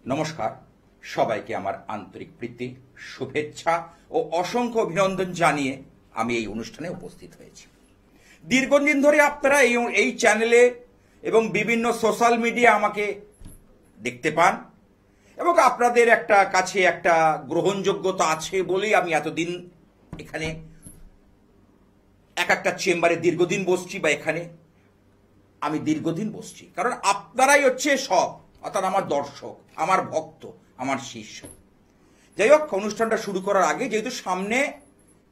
নমস্কার, সবাইকে আমার আন্তরিক প্রীতি, শুভেচ্ছা ও অসংখ্য অভিনন্দন জানিয়ে আমি এই অনুষ্ঠানে উপস্থিত হয়েছি। দীর্ঘদিন ধরে আপনারা এই চ্যানেলে এবং বিভিন্ন সোশ্যাল মিডিয়া আমাকে দেখতে পান এবং আপনাদের কাছে একটা গ্রহণযোগ্যতা আছে বলেই আমি এতদিন এখানে একটা চেম্বারে দীর্ঘদিন বসছি, বা এখানে আমি দীর্ঘদিন বসছি, কারণ আপনারাই হচ্ছে সব, অর্থাৎ আমার দর্শক, আমার ভক্ত, আমার শিষ্য। যাই হোক, অনুষ্ঠানটা শুরু করার আগে, যেহেতু সামনে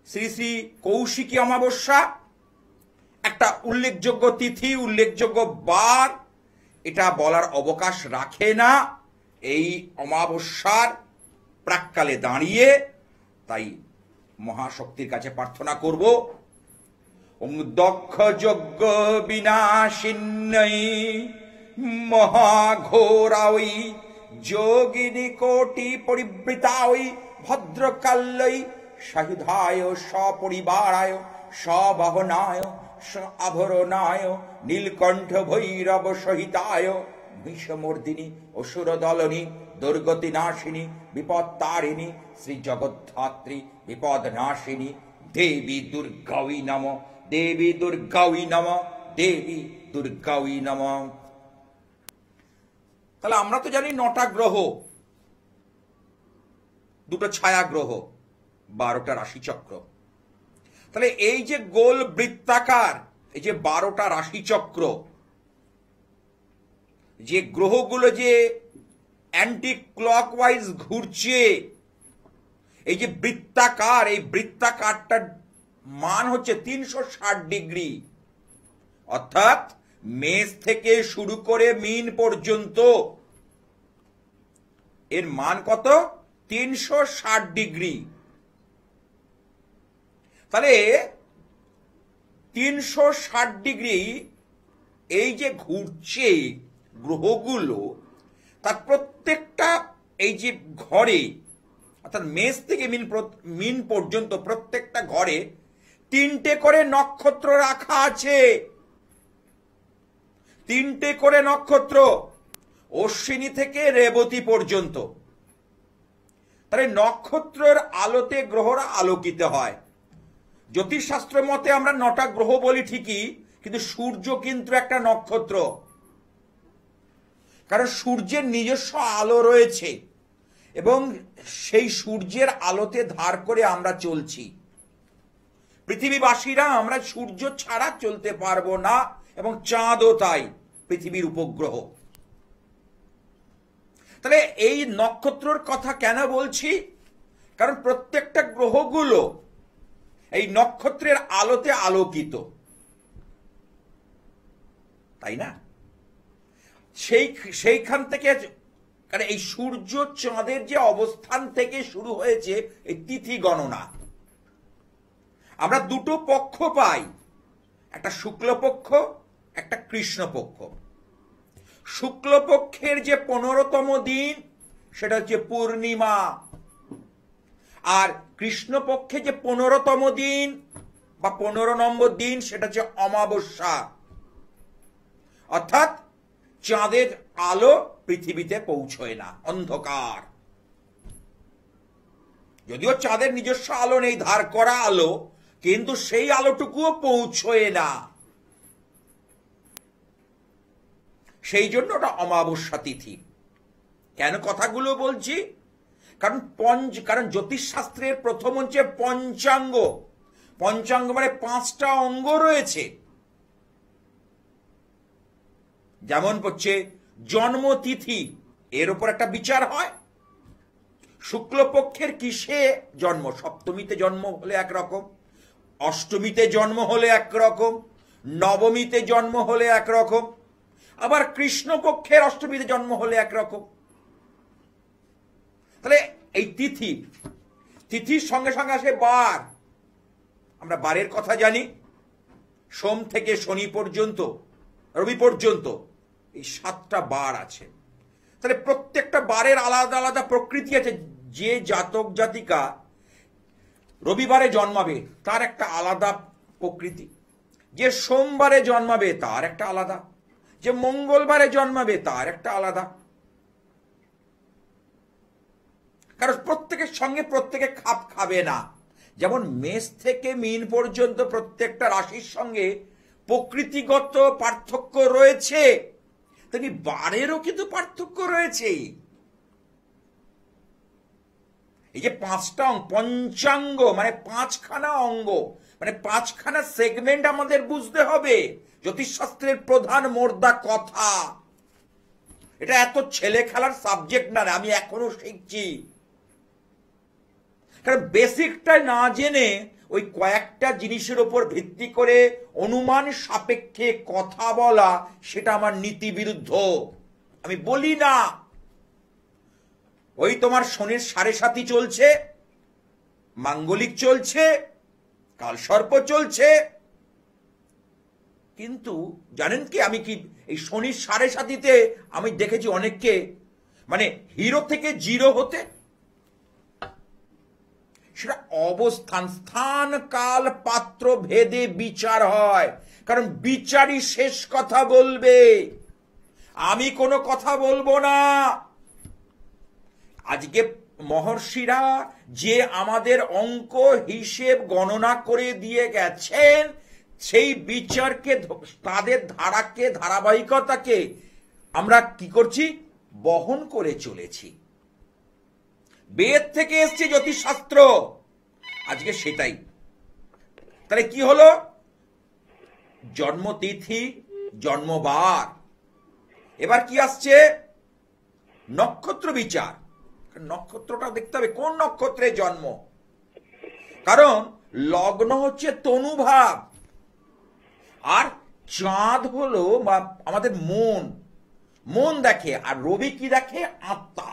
শ্রী শ্রী কৌশিকী অমাবস্যা, একটা উল্লেখযোগ্য তিথি, উল্লেখযোগ্য বার, এটা বলার অবকাশ রাখে না এই অমাবস্যার প্রাক্কালে দাঁড়িয়ে, তাই মহাশক্তির কাছে প্রার্থনা করব, ওম দক্ষ যজ্ঞ বিনাশিন্যই মহাঘোরাই যোগিনী কোটি পরিবৃতাই ভদ্রকাল্যই সাহিধায় সপরিবারায় সবাহনায় আভরণায় নীলকণ্ঠ ভৈরব সহিতায় ভীষমর্দিনী অসুরদলনী দুর্গতি নাশিনী বিপত্তারিণী শ্রী জগদ্ধাত্রী বিপদ নাশিনী দেবী দুর্গাই নম, দেবী দুর্গাই নম, দেবী দুর্গাই নম। তাহলে আমরা তো জানি 9টা গ্রহ, 2টো ছায়া গ্রহ, 12টা রাশিচক্র। তাহলে এই যে গোল বৃত্তাকার, এই যে 12টা রাশিচক্র, যে গ্রহগুলো যে অ্যান্টি ক্লকওয়াইজ ঘুরছে, এই যে বৃত্তাকার, এই বৃত্তাকারটার মান হচ্ছে 360 ডিগ্রি, অর্থাৎ মেষ থেকে শুরু করে মীন পর্যন্ত এর মান কত? 360 ডিগ্রি। তাহলে 360 ডিগ্রি এই যে ঘুরছে গ্রহগুলো, তার প্রত্যেকটা এই যে ঘরে, অর্থাৎ মেষ থেকে মীন পর্যন্ত প্রত্যেকটা ঘরে 3টে করে নক্ষত্র রাখা আছে। 3টে করে নক্ষত্র, অশ্বিনী থেকে রেবতী পর্যন্ত। তাহলে নক্ষত্রের আলোতে গ্রহরা আলোকিত হয়। জ্যোতিষশাস্ত্র মতে আমরা 9টা গ্রহ বলি ঠিকই, কিন্তু সূর্য কিন্তু একটা নক্ষত্র, কারণ সূর্যের নিজস্ব আলো রয়েছে এবং সেই সূর্যের আলোতে ধার করে আমরা চলছি। পৃথিবীবাসীরা আমরা সূর্য ছাড়া চলতে পারবো না, এবং চাঁদও তাই, পৃথিবীর উপগ্রহ। তাহলে এই নক্ষত্রের কথা কেন বলছি? কারণ প্রত্যেকটা গ্রহগুলো এই নক্ষত্রের আলোতে আলোকিত, তাই না? সেইখান থেকে, কারণ এই সূর্য চাঁদের যে অবস্থান থেকে শুরু হয়েছে এই তিথি গণনা, আমরা 2টো পক্ষ পাই, একটা শুক্লপক্ষ, একটা কৃষ্ণপক্ষ। শুক্লপক্ষের যে 15তম দিন সেটা হচ্ছে পূর্ণিমা, আর কৃষ্ণপক্ষে যে 15তম দিন বা 15 নম্বর দিন সেটা হচ্ছে অমাবস্যা, অর্থাৎ চাঁদের আলো পৃথিবীতে পৌঁছয় না, অন্ধকার। যদিও চাঁদের নিজস্ব আলো নেই, ধার করা আলো, কিন্তু সেই আলোটুকুও পৌঁছয় না। সেই জন্য ওটা অমাবস্যা তিথি। কেন কথাগুলো বলছি? কারণ জ্যোতিষশাস্ত্রের প্রথম হচ্ছে পঞ্চাঙ্গ। পঞ্চাঙ্গ মানে 5টা অঙ্গ রয়েছে। যেমন হচ্ছে জন্মতিথি, এর উপর একটা বিচার হয়। শুক্লপক্ষের কিসে জন্ম, সপ্তমীতে জন্ম হলে একরকম, অষ্টমীতে জন্ম হলে একরকম, নবমীতে জন্ম হলে একরকম, আবার কৃষ্ণপক্ষের অষ্টমীতে জন্ম হলে একরকম। তাহলে এই তিথির সঙ্গে সঙ্গে আসে বার। আমরা বারের কথা জানি, সোম থেকে শনি পর্যন্ত, রবি পর্যন্ত এই 7টা বার আছে। তাহলে প্রত্যেকটা বারের আলাদা আলাদা প্রকৃতি আছে। যে জাতক জাতিকা রবিবারে জন্মাবে তার একটা আলাদা প্রকৃতি, যে সোমবারে জন্মাবে তার একটা আলাদা, যে মঙ্গলবারে জন্মাবে তার একটা আলাদা। কারণ প্রত্যেকের সঙ্গে প্রত্যেকে খাপ খাবে না। যেমন মেষ থেকে মীন পর্যন্ত প্রত্যেকটা রাশির সঙ্গে প্রকৃতিগত পার্থক্য রয়েছে, তেমনি বারেরও কিন্তু পার্থক্য রয়েছে। এই যে পাঁচটা পঞ্চাঙ্গ মানে পাঁচখানা অঙ্গ, মানে পাঁচখানা সেগমেন্ট আমাদের বুঝতে হবে। জ্যোতিষশাস্ত্রের প্রধান মোর্দা কথা। এটা এত ছেলে খেলার সাবজেক্ট না, আমি এখনো শিখছি। কারণ বেসিকটা না জেনে ওই কয়েকটা জিনিসের উপর ভিত্তি করে অনুমান সাপেক্ষে কথা বলা, সেটা আমার নীতি বিরুদ্ধ। আমি বলি না। ওই তোমার শনির 7.5 চলছে, মাঙ্গলিক চলছে, কালসর্প চলছে, কিন্তু জানেন কি আমি কি এই শনির 7.5-তে আমি দেখেছি অনেককে মানে হিরো থেকে জিরো হতে। সেটা অবস্থান, স্থান, কাল, পাত্র ভেদে বিচার হয়। কারণ বিচারই শেষ কথা বলবে, আমি কোনো কথা বলবো না। আজকে মহর্ষিরা যে আমাদের অঙ্ক হিসেব গণনা করে দিয়ে গেছেন, সেই বিচারকে, তাদের ধারাকে, ধারাবাহিকতাকে আমরা কি করছি? বহন করে চলেছি। বেদ থেকে এসছে জ্যোতিষশাস্ত্র, আজকে সেটাই। তাহলে কি হলো? জন্মতিথি, জন্মবার। এবার কি আসছে? নক্ষত্র বিচার। নক্ষত্রটা দেখতে হবে কোন নক্ষত্রে জন্ম, কারণ লগ্ন হচ্ছে তনুভাব, আর চাঁদ হলো আমাদের মন, মন দেখে, আর রবি কি দেখে? আত্মা।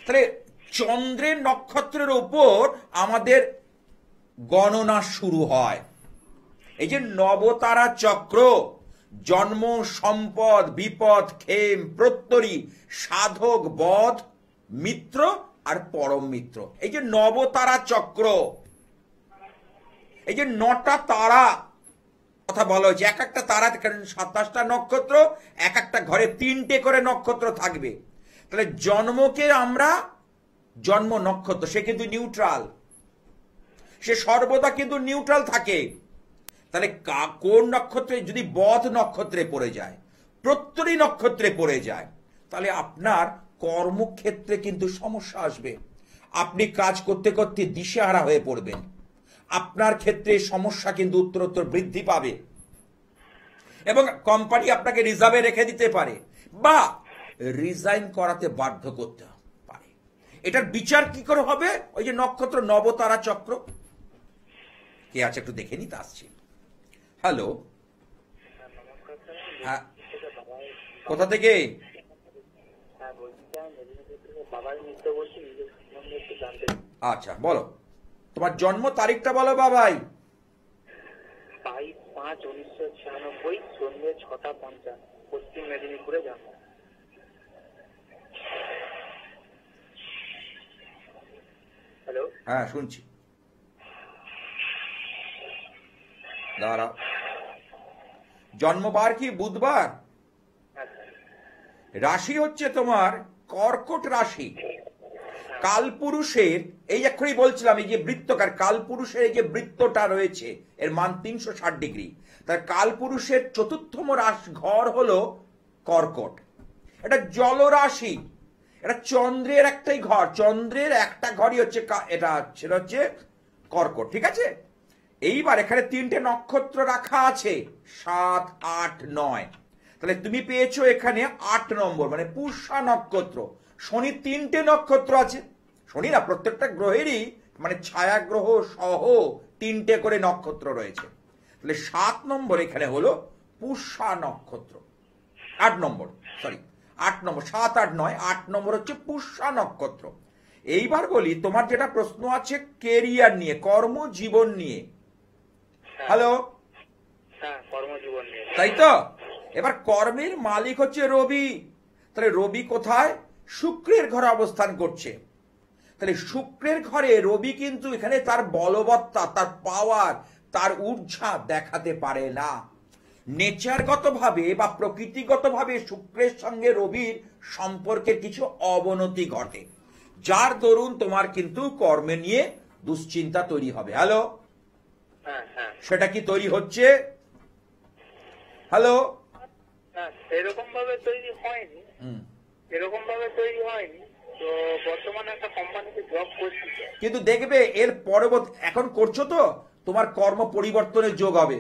তাহলে চন্দ্রের নক্ষত্রের উপর আমাদের গণনা শুরু হয়। এই যে নবতারা চক্র, জন্ম, সম্পদ, বিপদ, ক্ষেম, প্রত্যরী, সাধক, বধ, মিত্র আর পরম মিত্র, এই যে নবতারা চক্র, এই যে 9টা তারা কথা বলা হয়েছে। এক একটা তারা 27টা নক্ষত্র, এক একটা ঘরে 3টে করে নক্ষত্র থাকবে। তাহলে জন্মকে আমরা জন্ম নক্ষত্র, সে কিন্তু নিউট্রাল, সে সর্বদা কিন্তু নিউট্রাল থাকে। তাহলে কোন নক্ষত্রে যদি বধ নক্ষত্রে পড়ে যায়, প্রত্যরী নক্ষত্রে পড়ে যায়, তাহলে আপনার কর্মক্ষেত্রে কিন্তু সমস্যা আসবে। আপনি কাজ করতে করতে দিশেহারা হয়ে পড়বেন। আপনার ক্ষেত্রে সমস্যা কিন্তু উত্তরোত্তর বৃদ্ধি পাবে, এবং কোম্পানি আপনাকে রিজার্ভে রেখে দিতে পারে বা রিজাইন করাতে বাধ্য করতে পারে। এটার বিচার কি করে হবে? ওই যে নক্ষত্র, নবতারা চক্র। কে আছে একটু দেখে নিতে আসছি। হ্যালো, হ্যাঁ, কোথা থেকে? আচ্ছা বলো, তোমার জন্ম তারিখটা বলো বাবাই। 22/5/1996 সন্ধ্যে 6:50, পশ্চিম মেদিনীপুরে জন্ম। হ্যালো, হ্যাঁ শুনছি, দাঁড়াও। জন্মবার কি বুধবার? রাশি হচ্ছে তোমার কর্কট রাশি। কালপুরুষের, এই এক্ষুনি বলছিলাম, এই যে বৃত্তকার কালপুরুষের এই যে বৃত্তটা রয়েছে, এর মান 360 ডিগ্রি। তার কালপুরুষের 4র্থম ঘর হলো কর্কট। এটা জলরাশি, এটা চন্দ্রের একটাই ঘর, চন্দ্রের একটা ঘরই হচ্ছে এটা, সেটা হচ্ছে কর্কট। ঠিক আছে, এইবার এখানে 3টে নক্ষত্র রাখা আছে, 7, 8, 9। তাহলে তুমি পেয়েছো এখানে 8 নম্বর, মানে পুষ্যা নক্ষত্র। শনি 3টে নক্ষত্র আছে, শনি না, প্রত্যেকটা গ্রহেরই মানে ছায়া গ্রহ সহ 3টে করে নক্ষত্র রয়েছে। তাহলে 7 নম্বর এখানে হলো পুষ্যা নক্ষত্র। 8 নম্বর, সরি 8 নম্বর, 7, 8, 9, 8 নম্বর হচ্ছে পুষ্যা নক্ষত্র। এইবার বলি, তোমার যেটা প্রশ্ন আছে কেরিয়ার নিয়ে, কর্মজীবন নিয়ে। হ্যালো, হ্যাঁ, কর্মজীবন নিয়ে, তাই তো? এবার কর্মের মালিক হচ্ছে রবি। তাহলে রবি কোথায়? শুক্রের ঘরে অবস্থান করছে। তাহলে শুক্রের ঘরে রবি কিন্তু এখানে তার বলবত্তা, তার পাওয়ার, তার ঊর্জা দেখাতে পারে না। নেচারগতভাবে বা প্রকৃতিগতভাবে শুক্রের সঙ্গে রবির সম্পর্কের কিছু অবনতি ঘটে। যার দরুন তোমার কিন্তু কর্মে নিয়ে দুশ্চিন্তা তৈরি হবে। হ্যালো, হ্যাঁ হ্যাঁ সেটা কি তৈরি হচ্ছে? হ্যালো, হ্যাঁ, সেরকম ভাবে তৈরি হয়নি, এরকম ভাবে তৈরি হয়নি। তো বর্তমানে একটা কোম্পানিতে জব করছি তো। কিন্তু দেখবে এর পরবর্তী, এখন করছো তো, তোমার কর্ম পরিবর্তনের যোগ হবে।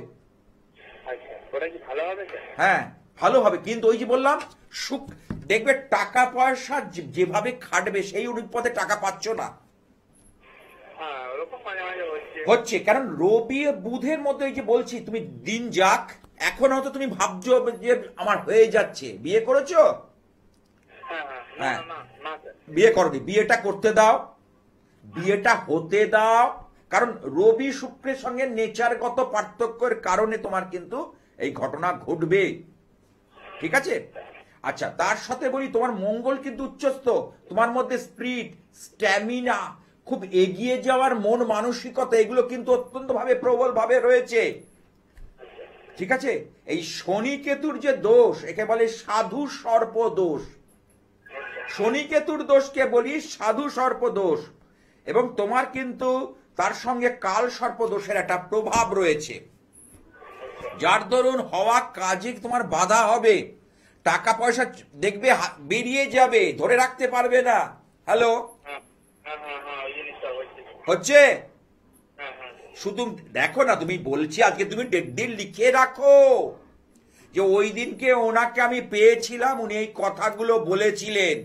আচ্ছা, ওটা কি ভালো হবে স্যার? হ্যাঁ, ভালো হবে, কিন্তু ওই যে বললাম সুখ, দেখবে টাকা পয়সা যেভাবে খাটবে সেই অনুপাতে টাকা পাচ্ছ না। হ্যাঁ, ওরকম মাঝে মাঝে হচ্ছে। হচ্ছে কারণ রবি বুধের মধ্যে, এই যে বলছি তুমি দিন যাক, এখন হয়তো তুমি ভাবছো যে আমার হয়ে যাচ্ছে, বিয়ে করেছো? হ্যাঁ হ্যাঁ, না হ্যাঁ। না না স্যার। বিয়ে করনি, বিয়েটা করতে দাও, বিয়েটা হতে দাও, কারণ রবি শুক্রের সঙ্গে নেচারগত পার্থক্যের কারণে তোমার কিন্তু এই ঘটনা ঘটবে। ঠিক আছে? আচ্ছা, তার সাথে বলি তোমার মঙ্গল কিন্তু উচ্চস্থ, তোমার মধ্যে স্পিরিট, স্ট্যামিনা, খুব এগিয়ে যাওয়ার মন মানসিকতা, এগুলো কিন্তু অত্যন্ত ভাবে প্রবল ভাবে রয়েছে। ঠিক আছে? এই শনি কেতুর যে দোষ, একে বলে সাধু সর্প দোষ। শনি কেতুর দোষকে বলি সাধু সর্প দোষ, এবং তোমার কিন্তু তার সঙ্গে কাল সর্প দোষের একটা প্রভাব রয়েছে, যার দরুন হওয়া কাজে তোমার বাধা হবে, টাকা পয়সা দেখবে বেরিয়ে যাবে, ধরে রাখতে পারবে না। হ্যালো, হ্যাঁ হ্যাঁ হ্যাঁ হ্যাঁ, ওই জিনিসটা হচ্ছে। হচ্ছে? হ্যাঁ হ্যাঁ শুধু দেখো না, তুমি বলছি আজকে তুমি ডেট দিন লিখে রাখো যে ওই দিনকে ওনাকে আমি পেয়েছিলাম, উনি এই কথাগুলো বলেছিলেন।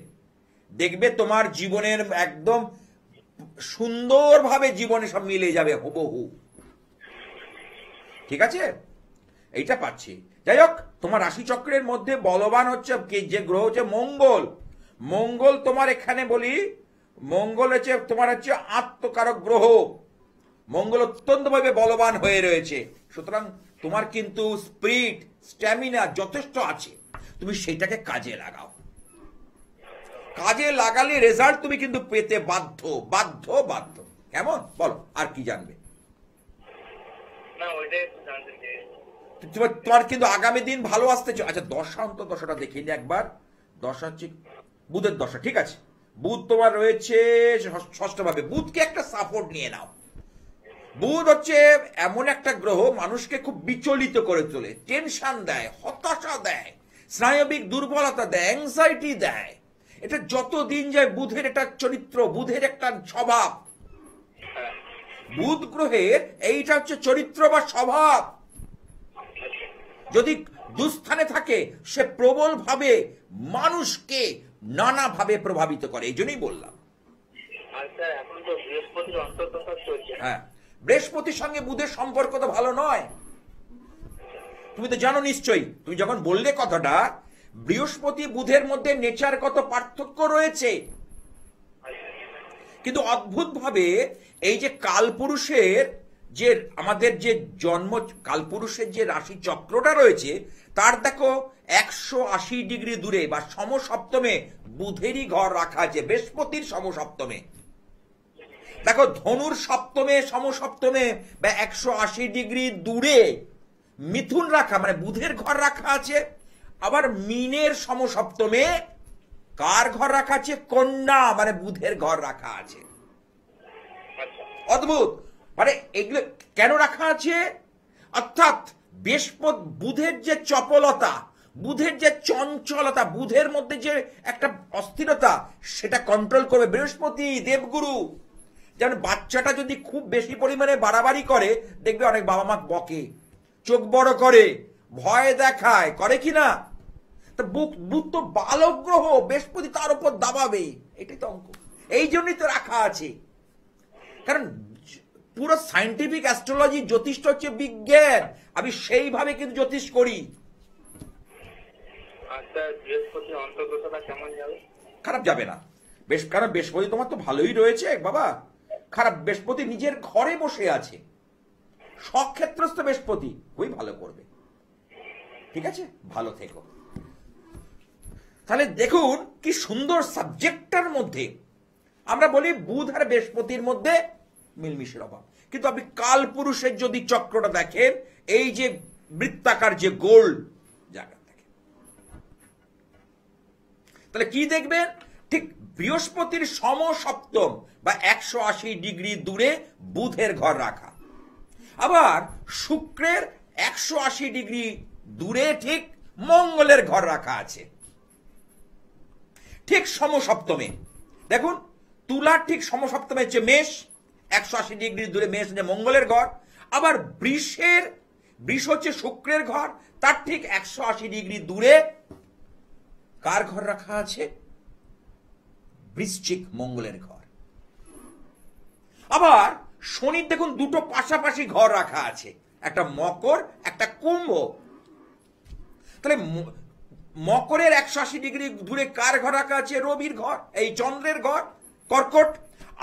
দেখবে তোমার জীবনের একদম সুন্দরভাবে জীবনে সব মিলে যাবে হুবহু। ঠিক আছে? এইটা পাচ্ছি। যাই হোক, তোমার রাশিচক্রের মধ্যে বলবান হচ্ছে যে গ্রহ হচ্ছে মঙ্গল। মঙ্গল তোমার এখানে বলি, মঙ্গল হচ্ছে তোমার হচ্ছে আত্মকারক গ্রহ। মঙ্গল অত্যন্তভাবে বলবান হয়ে রয়েছে, সুতরাং তোমার কিন্তু স্পিরিট, স্ট্যামিনা যথেষ্ট আছে, তুমি সেইটাকে কাজে লাগাও। কাজে লাগালে রেজাল্ট তুমি কিন্তু পেতে বাধ্য বাধ্য বাধ্য। কেমন বলো, আর কি জানবে? না, ওইটাই একটু জানতে চেয়েছি। তোমার কিন্তু আগামী দিন ভালো আসতে। আচ্ছা, দশা অন্তত দশাটা দেখে নি একবার। দশা হচ্ছে বুধের দশা। ঠিক আছে, বুধ তোমার রয়েছে ষষ্ঠভাবে। বুধকে একটা সাপোর্ট নিয়ে নাও। বুধ হচ্ছে এমন একটা গ্রহ মানুষকে খুব বিচলিত করে তোলে, টেনশন দেয়, হতাশা দেয়, স্নায়বিক দুর্বলতা দেয়, অ্যাংজাইটি দেয়। এটা যত দিন যায় বুধের একটা চরিত্র, বুধের একটা স্বভাব। হ্যাঁ বুধ গ্রহের এইটা হচ্ছে চরিত্র বা স্বভাব। যদি দুস্থানে থাকে, সে প্রবল ভাবে মানুষকে নানাভাবে প্রভাবিত করে। এই জন্যই বললাম। আর স্যার, এখন তো বৃহস্পতির অন্তর্দশা চলছে। হ্যাঁ, বৃহস্পতির সঙ্গে বুধের সম্পর্ক তো ভালো নয়, তুমি তো জানো নিশ্চয়ই। তুমি যখন বললে কথাটা, বৃহস্পতি বুধের মধ্যে নেচারগত পার্থক্য রয়েছে, কিন্তু অদ্ভুতভাবে এই যে কালপুরুষের যে আমাদের যে জন্ম, কালপুরুষের যে রাশি চক্রটা রয়েছে, তার দেখো 180 ডিগ্রি দূরে বা সমসপ্তমে বুধেরই ঘর রাখা আছে, বৃহস্পতির সমসপ্তমে। দেখো, ধনুর সপ্তমে সমসপ্তমে বা 180 ডিগ্রি দূরে মিথুন রাখা, মানে বুধের ঘর রাখা আছে। আবার মিনের সমসপ্তমে কার ঘর রাখা আছে? কন্যা, মানে বুধের ঘর রাখা আছে। অদ্ভুত, মানে এগুলো কেন রাখা আছে? অর্থাৎ বৃহস্পতি, বুধের যে চপলতা, বুধের যে চঞ্চলতা, বুধের মধ্যে যে একটা অস্থিরতা, সেটা কন্ট্রোল করবে বৃহস্পতি দেবগুরু। যেমন বাচ্চাটা যদি খুব বেশি পরিমাণে বাড়াবাড়ি করে, দেখবে অনেক বাবা মা বকে, চোখ বড় করে, ভয় দেখায়, করে কি না? তা বুধ তো বালক গ্রহ, বৃহস্পতি তার উপর দাবাবে, এটাই তো অঙ্ক। এই জন্যই তো রাখা আছে। কারণ পুরো সায়েন্টিফিক অ্যাস্ট্রোলজি, জ্যোতিষটা হচ্ছে বিজ্ঞান, আমি সেইভাবে কিন্তু জ্যোতিষ করি। আচ্ছা, বৃহস্পতির অন্তর্দশাটা কেমন যাবে? খারাপ যাবে না, বেশ, কারণ বৃহস্পতি তোমার তো ভালোই রয়েছে বাবা। খারাপ, বৃহস্পতি নিজের ঘরে বসে আছে, সক্ষেত্রস্থ বৃহস্পতি, ওই ভালো করবে। ঠিক আছে, ভালো থেকো। তাহলে দেখুন কি সুন্দর সাবজেক্টটার মধ্যে আমরা বলি বুধ আর বৃহস্পতির মধ্যে মিলমিশের অভাব, কিন্তু আপনি কাল পুরুষের যদি চক্রটা দেখেন, এই যে বৃত্তাকার যে গোল জায়গা থাকে, তাহলে কি দেখবেন? ঠিক বৃহস্পতির সমসপ্তম বা 180 ডিগ্রি দূরে বুধের ঘর রাখা। আবার শুক্রের 180 ডিগ্রি দূরে ঠিক মঙ্গলের ঘর রাখা আছে, ঠিক সমসপ্তমে। দেখুন, তুলার ঠিক সমসপ্তমে হচ্ছে মেষ, 180 ডিগ্রি দূরে মেষ যে মঙ্গলের ঘর। আবার বৃষ হচ্ছে শুক্রের ঘর, তার ঠিক 180 ডিগ্রি দূরে কার ঘর রাখা আছে? বৃশ্চিক, মঙ্গলের ঘর। আবার শনির দেখুন দুটো পাশাপাশি ঘর রাখা আছে, একটা মকর, একটা কুম্ভ। তাহলে মকরের 180 ডিগ্রি দূরে কার ঘর রাখা আছে? রবির ঘর, এই চন্দ্রের ঘর, কর্কট।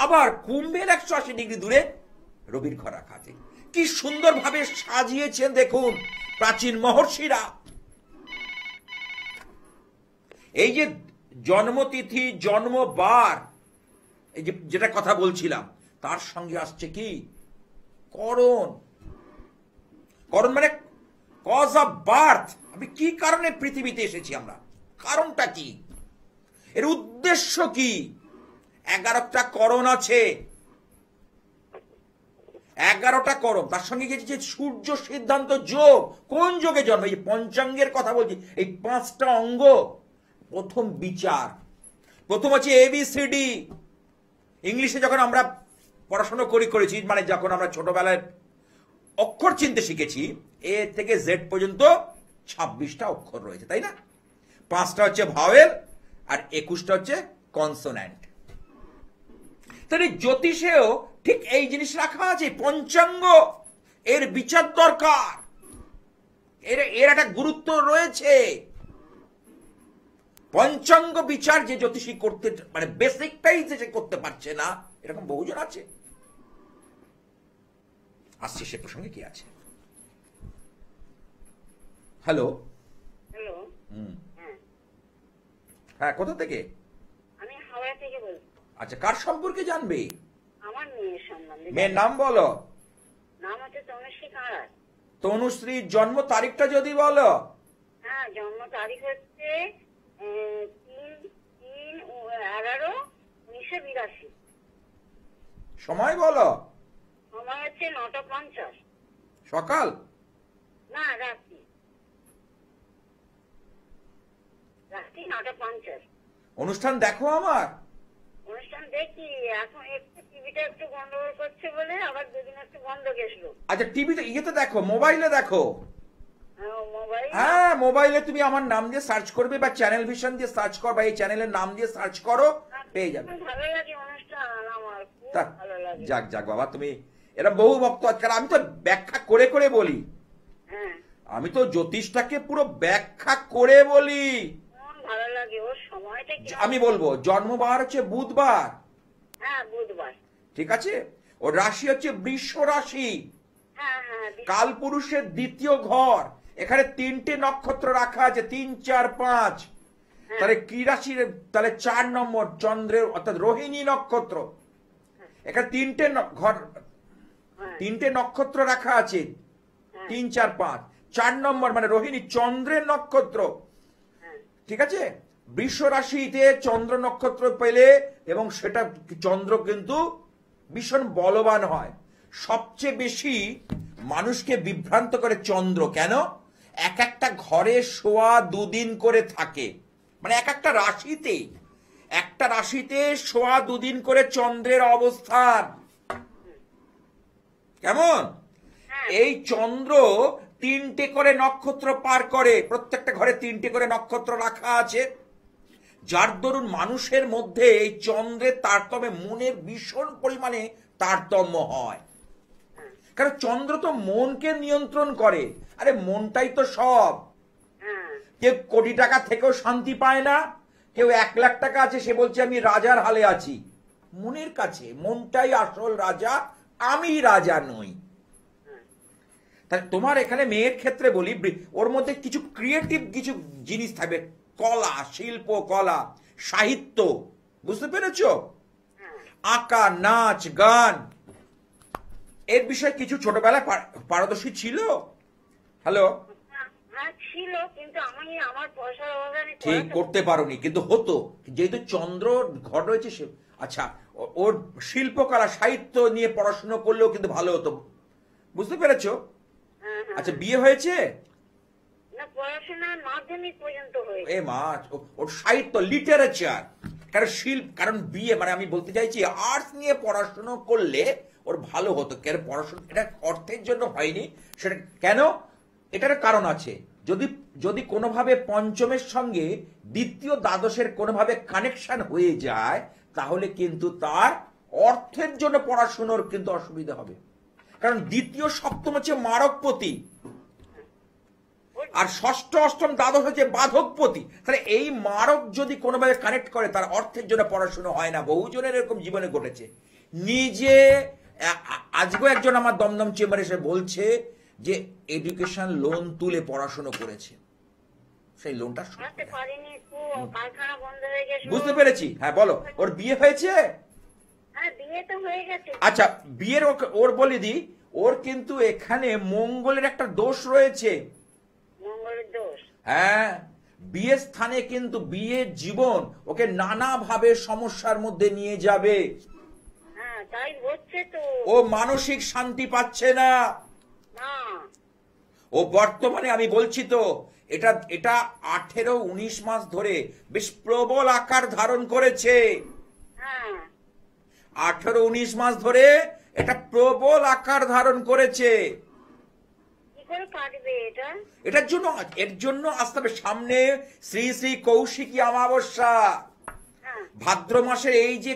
আবার কুম্ভের 180 ডিগ্রি দূরে রবির ঘর রাখা আছে। কি সুন্দরভাবে সাজিয়েছেন দেখুন প্রাচীন মহর্ষিরা। এই যে জন্মতিথি, জন্মবার, এই যে যেটা কথা বলছিলাম, তার সঙ্গে আসছে কি? করণ। করণ মানে কজ অফ বার্থ। আমি কি কারণে পৃথিবীতে এসেছি আমরা, কারণটা কি, এর উদ্দেশ্য কি? 11টা করণ আছে, 11টা করণ। তার সঙ্গে গেছে যে সূর্য সিদ্ধান্ত যোগ। কোন যোগে জন্ম? এই পঞ্চাঙ্গের কথা বলছি, এই 5টা অঙ্গ। প্রথম বিচার, প্রথম হচ্ছে ABCD। ইংলিশে যখন আমরা পড়াশোনা করেছি, মানে যখন আমরা ছোটবেলায় অক্ষর চিনতে শিখেছি, A থেকে Z পর্যন্ত 26টা অক্ষর রয়েছে, তাই না? 5টা হচ্ছে ভাওয়েল আর 21টা হচ্ছে কনসোন্যান্ট। তাহলে জ্যোতিষেও ঠিক এই জিনিস রাখা আছে, পঞ্চাঙ্গ। এর বিচার দরকার, এর একটা গুরুত্ব রয়েছে। পঞ্চাঙ্গ বিচার যে জ্যোতিষী করতে, মানে বেসিকটাই যে করতে পারছে না, এরকম বহুজন আছে। আসছে সে প্রসঙ্গে কি আছে। হ্যালো। হ্যালো। হ্যাঁ, কোথা থেকে? আমি হাওড়া থেকে বলছি। আচ্ছা, কার সম্পর্কে জানবে? আমার মেয়ের সম্বন্ধে। মেয়ের নাম বলো। নাম হচ্ছে তনুশ্রী কাঁড়া। তনুশ্রীর জন্ম তারিখটা যদি বলো। হ্যাঁ, জন্ম তারিখ হচ্ছে 3/11/1982। সময় বলো। সময় হচ্ছে 9:50। সকাল না, রাত্রি 9:50। অনুষ্ঠান দেখো আমার। অনুষ্ঠান দেখি, এখন একটু টিভিটা একটু গন্ডগোল করছে বলে আবার দুদিন একটু বন্ধ গেছিল। আচ্ছা, টিভিতে ইয়েতে দেখো, মোবাইলে দেখো। মোবাইল। হ্যাঁ, মোবাইলে তুমি আমার নাম দিয়ে সার্চ করবে বা চ্যানেল ভিশন দিয়ে সার্চ করো বা এই চ্যানেলের নাম দিয়ে সার্চ করো, পেয়ে যাবে। ভালো লাগে অনুষ্ঠান, আমার খুব তা ভালো লাগে। যাক যাক বাবা, তুমি এরা বহু ভক্ত আজকাল। আমি তো ব্যাখ্যা করে করে বলি, হ্যাঁ, আমি তো জ্যোতিষটাকে পুরো ব্যাখ্যা করে বলি। ভালো লাগে ওর সময়টা কি। আমি বলবো জন্মবার হচ্ছে বুধবার। হ্যাঁ, বুধবার। ঠিক আছে, ওর রাশি হচ্ছে বৃষ রাশি, হ্যাঁ হ্যাঁ। কালপুরুষের দ্বিতীয় ঘর। এখানে 3টে নক্ষত্র রাখা আছে, 3, 4, 5। তাহলে কি রাশি? তাহলে 4 নম্বর চন্দ্রের, অর্থাৎ রোহিণী নক্ষত্র। এখানে 3টে ঘর, 3টে নক্ষত্র রাখা আছে, 3, 4, 5। 4 নম্বর মানে রোহিণী, চন্দ্রের নক্ষত্র। ঠিক আছে, বৃষ রাশিতে চন্দ্র নক্ষত্র পেলে, এবং সেটা চন্দ্র কিন্তু ভীষণ বলবান হয়। সবচেয়ে বেশি মানুষকে বিভ্রান্ত করে চন্দ্র। কেন? একটা ঘরে শোয়া 2 দিন করে থাকে, মানে একটা রাশিতে শোয়া 2 দিন করে চন্দ্রের অবস্থান। কেমন? এই চন্দ্র 3টে করে নক্ষত্র পার করে, প্রত্যেকটা ঘরে 3টে করে নক্ষত্র রাখা আছে, যার দরুন মানুষের মধ্যে এই চন্দ্রের তারতম্যে মনের ভীষণ পরিমাণে তারতম্য হয়। কারণ চন্দ্র তো মনকে নিয়ন্ত্রণ করে। আরে মনটাই তো সব। কেউ কোটি টাকা থেকেও শান্তি পায় না, কেউ 1 লাখ টাকা আছে, সে বলছে আমি রাজার হালে আছি। মনের কাছে মনটাই আসল রাজা, আমি রাজা নই। তাহলে তোমার এখানে মেয়ের ক্ষেত্রে বলি, ওর মধ্যে কিছু ক্রিয়েটিভ কিছু জিনিস থাকবে, কলা, শিল্প কলা, সাহিত্য, বুঝতে পেরেছ? আঁকা, নাচ, গান, এর বিষয়ে কিছু ছোটবেলায় পারদর্শী ছিল। হ্যালো। হ্যাঁ ছিল, কিন্তু আমি আমার পয়সার অভাবে আমি ঠিক করাতে করতে পারোনি, কিন্তু হতো, যেহেতু চন্দ্র ঘর রয়েছে সে। আচ্ছা, ওর শিল্পকলা সাহিত্য নিয়ে পড়াশোনা করলেও কিন্তু ভালো হতো, বুঝতে পেরেছো? হ্যাঁ, হ্যাঁ। আচ্ছা, বিয়ে হয়েছে? না, পড়াশোনা মাধ্যমিক পর্যন্ত হয়েছে। এ মা, ওর সাহিত্য লিটারেচার, কারণ বিয়ে মানে আমি বলতে চাইছি আর্টস নিয়ে পড়াশোনা করলে ওর ভালো হতো। কেন পড়াশোনা এটা অর্থের জন্য হয়নি, সেটা কেন, এটার কারণ আছে। যদি যদি কোনোভাবে পঞ্চমের সঙ্গে দ্বিতীয় দ্বাদশের কোনোভাবে কানেকশন হয়ে যায়, তাহলে কিন্তু তার অর্থের জন্য পড়াশোনার কিন্তু অসুবিধা হবে। কারণ দ্বিতীয় সপ্তম হচ্ছে মারকপতি, আর ষষ্ঠ অষ্টম দ্বাদশ হচ্ছে বাধকপতি। তাহলে এই মারক যদি কোনোভাবে কানেক্ট করে, তার অর্থের জন্য পড়াশোনা হয় না। বহুজনের এরকম জীবনে ঘটেছে। নিজে আজকেও একজন আমার দমদম চেম্বারে এসে বলছে যে এডুকেশন লোন তুলে পড়াশোনা করেছে, সেই লোনটা শোধ পড়াতে করে। পারিনি, একটু কারখানা বন্ধ হয়ে গেছে। বুঝতে পেরেছি, হ্যাঁ বলো, ওর বিয়ে হয়েছে? হ্যাঁ, বিয়ে তো হয়ে গেছে। আচ্ছা, বিয়ের ওর বলে দি, ওর কিন্তু এখানে মঙ্গলের একটা দোষ রয়েছে। মঙ্গলের দোষ। হ্যাঁ, বিয়ের স্থানে কিন্তু বিয়ের জীবন ওকে নানাভাবে সমস্যার মধ্যে নিয়ে যাবে। হ্যাঁ, তাই হচ্ছে তো। ও মানসিক শান্তি পাচ্ছে না। না, ও বর্তমানে আমি বলছি তো, এটা এটা 18-19 মাস ধরে বেশ প্রবল আকার ধারণ করেছে। হ্যাঁ, 18-19 মাস ধরে এটা প্রবল আকার ধারণ করেছে। কি করে কাটবে এটা? এর জন্য আসতে হবে সামনে শ্রী শ্রী কৌশিকী অমাবস্যা, হ্যাঁ, ভাদ্র মাসের এই যে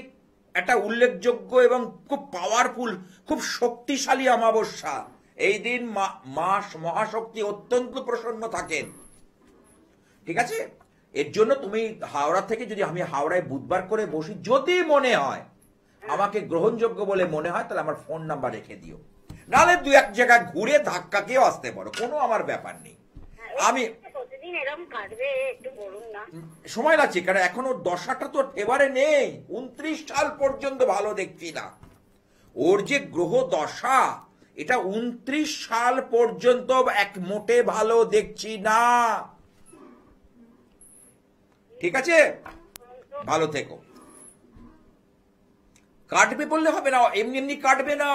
একটা উল্লেখযোগ্য এবং খুব পাওয়ারফুল, খুব শক্তিশালী অমাবস্যা। এই দিন মহাশক্তি অত্যন্ত প্রসন্ন থাকেন। ঠিক আছে, এর জন্য তুমি হাওড়া থেকে, যদি আমি হাওড়ায় বুধবার করে বসি, যদি মনে হয় আমাকে গ্রহণযোগ্য বলে মনে হয়, তাহলে আমার ফোন নাম্বার রেখে দিও। নাহলে দু এক জায়গায় ঘুরে ধাক্কা খেয়েও আসতে পারো, কোনো আমার ব্যাপার নেই। হ্যাঁ, আমি কতদিন এরকম কাটবে একটু বলুন না। সময় লাগছে, কারণ এখন ওর দশাটা তো এবারে নেই, 29 সাল পর্যন্ত ভালো দেখছি না। ওর যে গ্রহ দশা, এটা 29 সাল পর্যন্ত এক মোটে ভালো দেখছি না। ঠিক আছে, ভালো থেকো। কাটবে বললে হবে না, এমনি এমনি কাটবে না।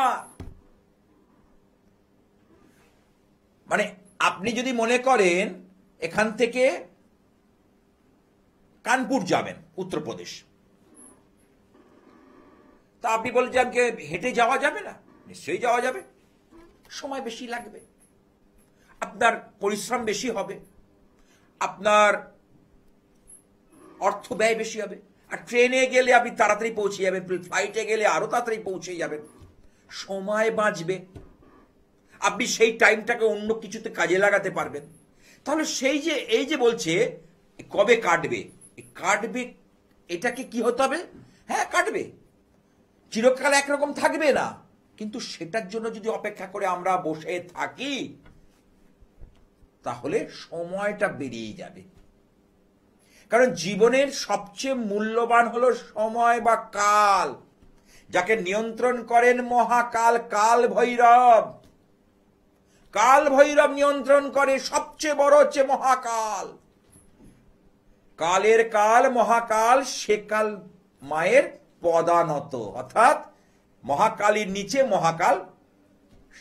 মানে আপনি যদি মনে করেন এখান থেকে কানপুর যাবেন, উত্তরপ্রদেশ, তা আপনি বলেন যে আমাকে হেঁটে যাওয়া যাবে না, নিশ্চয়ই যাওয়া যাবে। সময় বেশি লাগবে, আপনার পরিশ্রম বেশি হবে, আপনার অর্থ ব্যয় বেশি হবে। আর ট্রেনে গেলে আপনি তাড়াতাড়ি পৌঁছে যাবেন, ফ্লাইটে গেলে আরো তাড়াতাড়ি পৌঁছে যাবেন, সময় বাঁচবে, আপনি সেই টাইমটাকে অন্য কিছুতে কাজে লাগাতে পারবেন। তাহলে এই যে বলছে কবে কাটবে, কাটবে, এটাকে কি হতে হবে? হ্যাঁ, কাটবে, চিরকাল একরকম থাকবে না, কিন্তু সেটার জন্য যদি অপেক্ষা করে আমরা বসে থাকি, তাহলে সময়টা বেরিয়ে যাবে। কারণ জীবনের সবচেয়ে মূল্যবান হলো সময় বা কাল, যাকে নিয়ন্ত্রণ করেন মহাকাল, কাল ভৈরব। কাল ভৈরব নিয়ন্ত্রণ করে, সবচেয়ে বড় হচ্ছে মহাকাল। কালের কাল মহাকাল, সে কাল মায়ের পদানত, অর্থাৎ মহাকালীর নিচে মহাকাল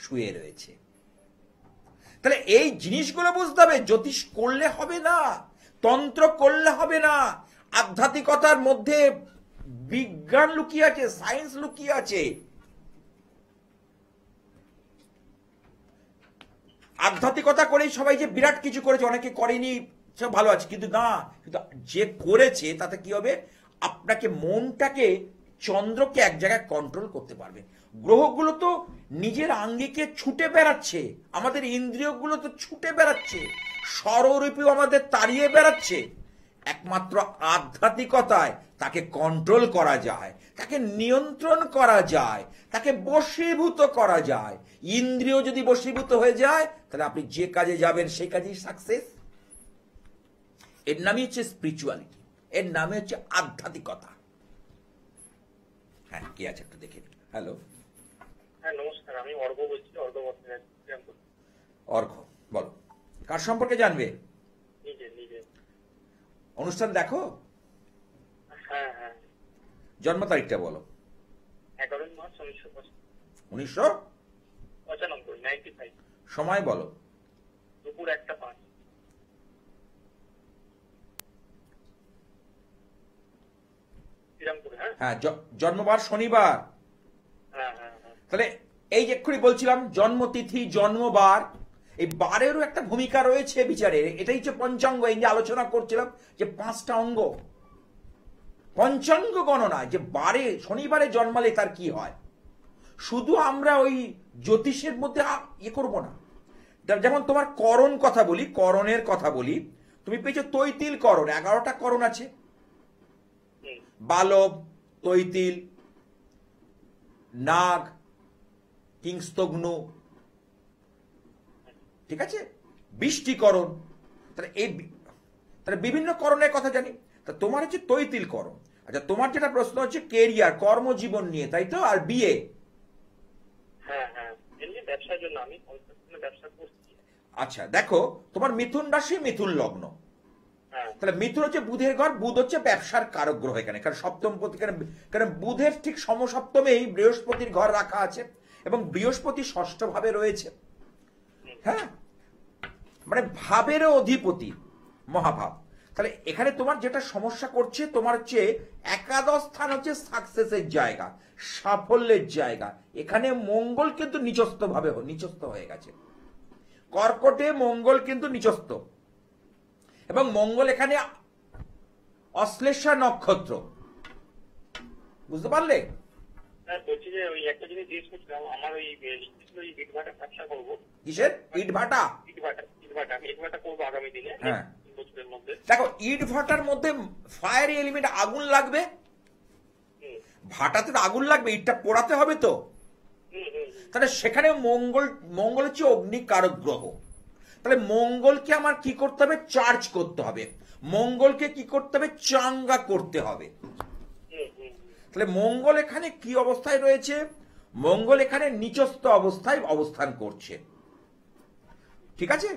শুয়ে রয়েছে। তাহলে এই জিনিসগুলো বুঝতে হবে। জ্যোতিষ করলে হবে না, তন্ত্র করলে হবে না, আধ্যাত্মিকতার মধ্যে বিজ্ঞান লুকিয়ে আছে, সায়েন্স লুকিয়ে আছে। আধ্যাত্মিকতা করেই সবাই যে বিরাট কিছু করেছে, অনেকে করেনি, সব ভালো আছে, কিন্তু না, কিন্তু যে করেছে তাতে কি হবে, আপনাকে মনটাকে, চন্দ্রকে এক জায়গায় কন্ট্রোল করতে পারবে। গ্রহগুলো তো নিজের আঙ্গিকে ছুটে বেড়াচ্ছে, আমাদের ইন্দ্রিয়গুলো তো ছুটে বেড়াচ্ছে, স্বরূপেও আমাদের তাড়িয়ে বেড়াচ্ছে। একমাত্র আধ্যাত্মিকতায় তাকে কন্ট্রোল করা যায়, তাকে নিয়ন্ত্রণ করা যায়, তাকে বশীভূত করা যায়। ইন্দ্রিয় যদি বশীভূত হয়ে যায়, তাহলে আপনি যে কাজে যাবেন সেই কাজেই সাকসেস। এর নামই হচ্ছে স্পিরিচুয়ালিটি, এর নামে হচ্ছে আধ্যাত্মিকতা। হ্যাঁ, কি আছে একটু দেখে। হ্যালো, হ্যাঁ নমস্কার, আমি অর্ঘ বলছি, অর্ঘ বলছি। অর্ঘ, বলো। কার সম্পর্কে জানবে? নিজে নিজে। অনুষ্ঠান দেখো? হ্যাঁ হ্যাঁ। জন্ম তারিখটা বলো। 11 মার্চ 1995। 1995। সময় বলো। দুপুর 1:05। শ্রীরামপুর। হ্যাঁ হ্যাঁ, জন্মবার শনিবার। হ্যাঁ হ্যাঁ হ্যাঁ। তাহলে এই যে এক্ষুনি বলছিলাম জন্মতিথি জন্মবার, এই বারেরও একটা ভূমিকা রয়েছে বিচারে। এটাই হচ্ছে পঞ্চাঙ্গ। এই যে আলোচনা করছিলাম যে 5টা অঙ্গ, পঞ্চাঙ্গ গণনা, যে বারে শনিবারে জন্মালে তার কি হয়। শুধু আমরা ওই জ্যোতিষের মধ্যে ইয়ে করবো না। যেমন তোমার করণ কথা বলি, করণের কথা বলি, তুমি পেয়েছো তৈতিল করণ, 11টা করণ আছে। বালব, তৈতিল, নাগ, কিংস্তগ্নু, ঠিক আছে, বৃষ্টিকরণ। তাহলে বিভিন্ন করণের কথা জানি। তা তোমার হচ্ছে তৈতিল করণ। আচ্ছা, তোমার যেটা প্রশ্ন হচ্ছে কেরিয়ার, কর্মজীবন নিয়ে, তাই তো? আর বিয়ে? হ্যাঁ হ্যাঁ, এমনি ব্যবসার জন্য আমি ব্যবসা করছি। আচ্ছা দেখো, তোমার মিথুন রাশি, মিথুন লগ্ন। তাহলে মিথুন হচ্ছে বুধের ঘর, বুধ হচ্ছে ব্যবসার কারক গ্রহ এখানে, কারণ সপ্তম পতি, কারণ বুধের ঠিক সমসপ্তমেই বৃহস্পতির ঘর রাখা আছে, এবং বৃহস্পতি ষষ্ঠ ভাবে রয়েছে। হ্যাঁ, মানে ভাবেরও অধিপতি, মহাভাব। তাহলে এখানে তোমার যেটা সমস্যা করছে, তোমার হচ্ছে একাদশ স্থান হচ্ছে সাকসেসের জায়গা, সাফল্যের জায়গা। এখানে মঙ্গল কিন্তু নিচস্থ হয়ে গেছে। কর্কটে মঙ্গল কিন্তু নিচস্থ, এবং মঙ্গল এখানে অশ্লেষা নক্ষত্র। বুঝতে পারলে? বলছি যে ওই একটা জিনিস জিজ্ঞেস করছিলাম, আমার ওই ইটভাটা ব্যবসা করবো। কিসের ইটভাটা? ইটভাটা করবো আগামী দিনে। হ্যাঁ, বছরের মধ্যে। দেখো, ইটভাটার মধ্যে ফায়ারি এলিমেন্ট, আগুন লাগবে। ভাটাতে তো আগুন লাগবে, ইটটা পোড়াতে হবে তো। তাহলে সেখানে মঙ্গল হচ্ছে অগ্নিকারক গ্রহ। তাহলে মঙ্গলকে আমার কি করতে হবে? চার্জ করতে হবে। মঙ্গলকে কি করতে হবে? চাঙ্গা করতে হবে। তাহলে মঙ্গল এখানে কি অবস্থায় রয়েছে? মঙ্গল এখানে নিচস্থ অবস্থায় অবস্থান করছে, ঠিক আছে?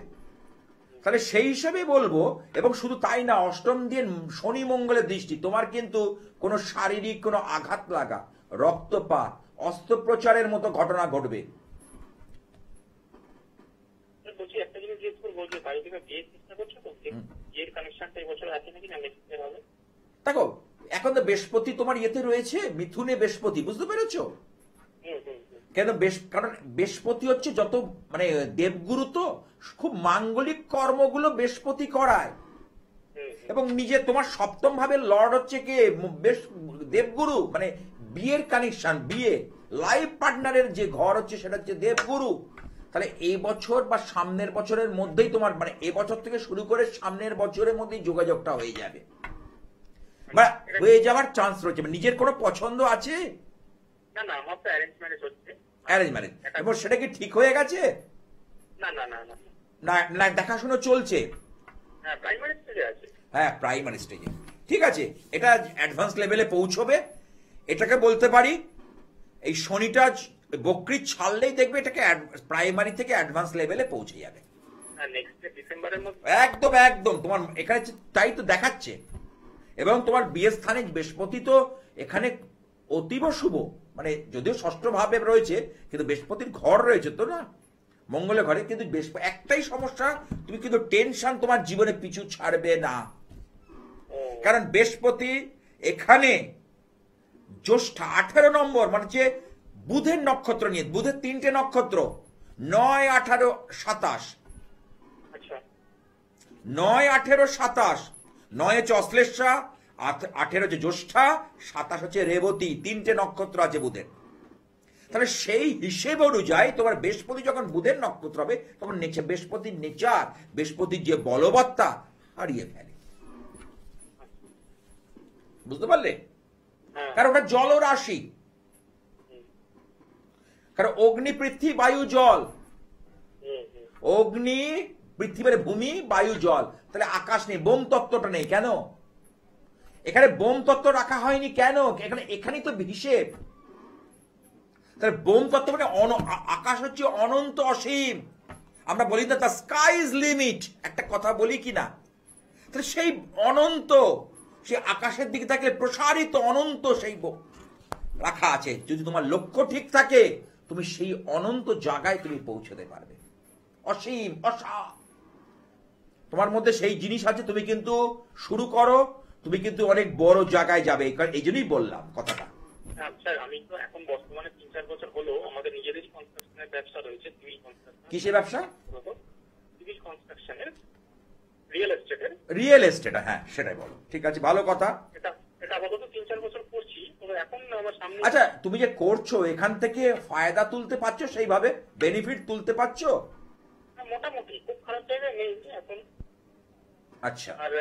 তাহলে সেই হিসেবে বলবো। এবং শুধু তাই না, অষ্টম দিয়ে শনি মঙ্গলের দৃষ্টি, তোমার কিন্তু কোনো শারীরিক কোনো আঘাত লাগা, রক্তপাত, অস্ত্রোপচারের মতো ঘটনা ঘটবে। বলছি একটা জিনিস জিজ্ঞেস করবো, যে বাড়ি থেকে বিয়ের চেষ্টা করছো তো, বিয়ের কানেকশনটা এই বছর আছে নাকি না নেক্সট ইয়ার হবে? দেখো, এখন তো বৃহস্পতি তোমার ইয়েতে রয়েছে, মিথুনে বৃহস্পতি, বুঝতে পেরেছো? কারণ বৃহস্পতি হচ্ছে যত মানে দেবগুরু, তো খুব মাঙ্গলিক কর্মগুলো বৃহস্পতি করায়। এবং নিজে তোমার সপ্তম ভাবে লর্ড হচ্ছে কে? দেবগুরু, মানে বিয়ের কানেকশন, বিয়ে, লাইফ পার্টনারের যে ঘর হচ্ছে সেটা হচ্ছে দেবগুরু। তাহলে এই বছর বা সামনের বছরের মধ্যেই তোমার, মানে এই বছর থেকে শুরু করে সামনের বছরের মধ্যেই যোগাযোগটা হয়ে যাবে, বা হয়ে যাওয়ার চান্স রয়েছে। নিজের কোনো পছন্দ আছে? না না, আমার তো অ্যারেঞ্জ ম্যারেজ হচ্ছে। অ্যারেঞ্জ ম্যারেজ, এবং সেটা কি ঠিক হয়ে গেছে? না না না না না, দেখাশোনা চলছে। হ্যাঁ, প্রাইমারি স্টেজে আছে। হ্যাঁ, প্রাইমারি স্টেজে, ঠিক আছে। এটা অ্যাডভান্স লেভেলে পৌঁছবে, এটাকে বলতে পারি। এই শনিটা বকরি ছাড়লেই দেখবে এটাকে প্রাইমারি থেকে অ্যাডভান্স লেভেলে পৌঁছে যাবে। নেক্সট ডিসেম্বরের মধ্যে। একদম একদম, তোমার এখানে তাই তো দেখাচ্ছে। এবং তোমার বিয়ের স্থানে বৃহস্পতি তো এখানে অতীব শুভ, মানে যদিও ষষ্ঠ ভাবে রয়েছে, কিন্তু বৃহস্পতির ঘর রয়েছে তো না, মঙ্গলের ঘরে। কিন্তু একটাই সমস্যা, তুমি কিন্তু টেনশন তোমার জীবনে পিছু ছাড়বে না। কারণ বৃহস্পতি এখানে জ্যৈষ্ঠা 18 নম্বর, মানে যে বুধের নক্ষত্র নিয়ে, বুধের 3টে নক্ষত্র, 9, 18, 27। 9, 18, 27। 9 হচ্ছে অশ্লেষা, 18 হচ্ছে জ্যৈষ্ঠা, 27 হচ্ছে রেবতী, 3টে নক্ষত্র আছে বুধের। তাহলে সেই হিসেব অনুযায়ী তোমার বৃহস্পতি যখন বুধের নক্ষত্র হবে, তখন বৃহস্পতির নেচার, বৃহস্পতির যে বলবত্তা হারিয়ে ফেলে। বুঝতে পারলে? কারণ ওটা জলরাশি, কারণ অগ্নি, পৃথিবী, বায়ু, জল। অগ্নি, পৃথিবী মানে ভূমি, বায়ু, জল। তাহলে আকাশ নেই, বোম তত্ত্বটা নেই কেন? এখানে বোম তত্ত্ব রাখা হয়নি কেন? এখানেই তো হিসেব। তাহলে বোম তত্ত্ব মানে আকাশ হচ্ছে অনন্ত অসীম, আমরা বলি না দ্য স্কাই ইজ লিমিট, একটা কথা বলি কি না? তাহলে সেই অনন্ত, সেই আকাশের দিকে থাকলে প্রসারিত অনন্ত সেই রাখা আছে। যদি তোমার লক্ষ্য ঠিক থাকে, তুমি সেই অনন্ত জায়গায় তুমি পৌঁছতে পারবে। অসীম তোমার মধ্যে সেই জিনিস আছে, তুমি কিন্তু শুরু করো, তুমি কিন্তু অনেক বড় জায়গায় যাবে। এই জন্যই বললাম কথাটা। স্যার আমি তো এখন বর্তমানে 3-4 বছর হলো আমাদের নিজেদেরই কনস্ট্রাকশনের ব্যবসা রয়েছে, সিভিল কনস্ট্রাকশন। কিসের ব্যবসা? সিভিল কনস্ট্রাকশনের, রিয়েল এস্টেটের। রিয়েল এস্টেট, হ্যাঁ সেটাই বলো। ঠিক আছে, ভালো কথা। এটা আপাতত 3-4 বছর করছি, তবে এখন আমার সামনে। আচ্ছা, তুমি যে করছো এখান থেকে ফায়দা তুলতে পারছো, সেইভাবে বেনিফিট তুলতে পারছো? মোটামুটি খুব খারাপ জায়গায় নেই এখন। আচ্ছা, আর